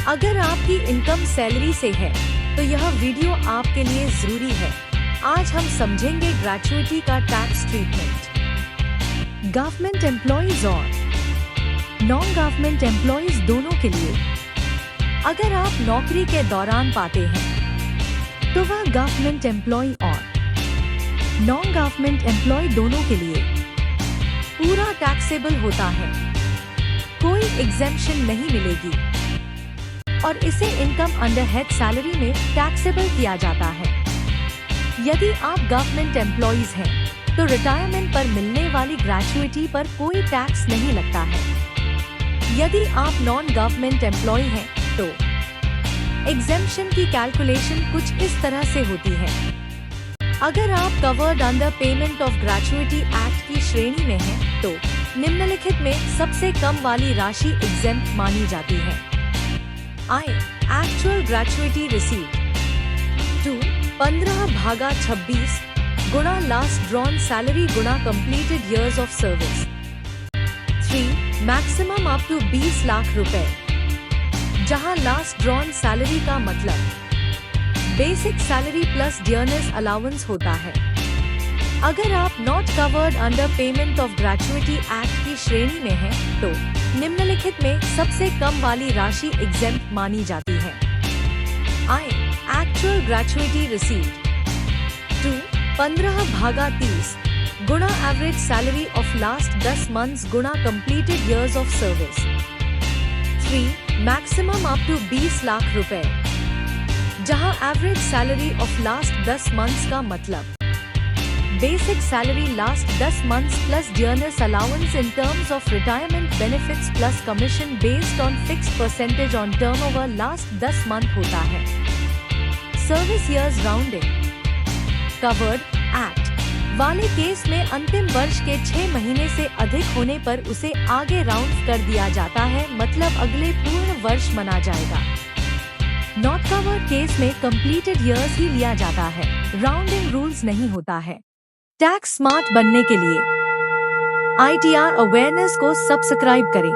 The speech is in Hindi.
अगर आपकी इनकम सैलरी से है तो यह वीडियो आपके लिए जरूरी है। आज हम समझेंगे ग्रेच्युइटी का टैक्स ट्रीटमेंट गवर्नमेंट एम्प्लॉइज और नॉन गवर्नमेंट एम्प्लॉइज दोनों के लिए। अगर आप नौकरी के दौरान पाते हैं तो वह गवर्नमेंट एम्प्लॉय और नॉन गवर्नमेंट एम्प्लॉय दोनों के लिए पूरा टैक्सेबल होता है, कोई एग्जेम्पशन नहीं मिलेगी और इसे इनकम अंडर हेड सैलरी में टैक्सेबल किया जाता है। यदि आप गवर्नमेंट एम्प्लॉइज हैं तो रिटायरमेंट पर मिलने वाली ग्रेच्युइटी पर कोई टैक्स नहीं लगता है। यदि आप नॉन गवर्नमेंट एम्प्लॉय हैं तो एग्जेम्पशन की कैलकुलेशन कुछ इस तरह से होती है। अगर आप covered under payment of gratuity act की श्रेणी में हैं तो निम्नलिखित में सबसे कम वाली राशि एग्जेम्प्ट मानी जाती है। आय एक्चुअल ग्रेच्युइटी रिसीव्ड 2 15/26 गुणा लास्ट ड्रॉन सैलरी गुणा completed years of service. 3 maximum up to 20 lakh रुपए, जहां लास्ट ड्रॉन सैलरी का मतलब basic salary plus dearness allowance होता है। अगर आप not covered under payment of gratuity act की श्रेणी में हैं तो निम्नलिखित में सबसे कम वाली राशि एग्जेम्प्ट मानी जाती है। आय एक्चुअल ग्रेच्युइटी रिसीव्ड 2 15/30 गुणा average salary of last 10 months गुणा completed years of service. 3 maximum up to 20 lakh रुपए, जहां average salary of last 10 months का मतलब basic salary last 10 months plus dearness allowance in terms of retirement benefits plus commission based on fixed percentage on turnover last 10 month होता है। Service years rounding covered act वाले केस में अंतिम वर्ष के 6 महीने से अधिक होने पर उसे आगे राउंड कर दिया जाता है, मतलब अगले पूर्ण वर्ष मना जाएगा। नॉट कवर्ड केस में कंप्लीटेड इयर्स ही लिया जाता है, राउंडिंग रूल्स नहीं होता है। टैक्स स्मार्ट बनने के लिए ITR अवेयरनेस को सब्सक्राइब करें।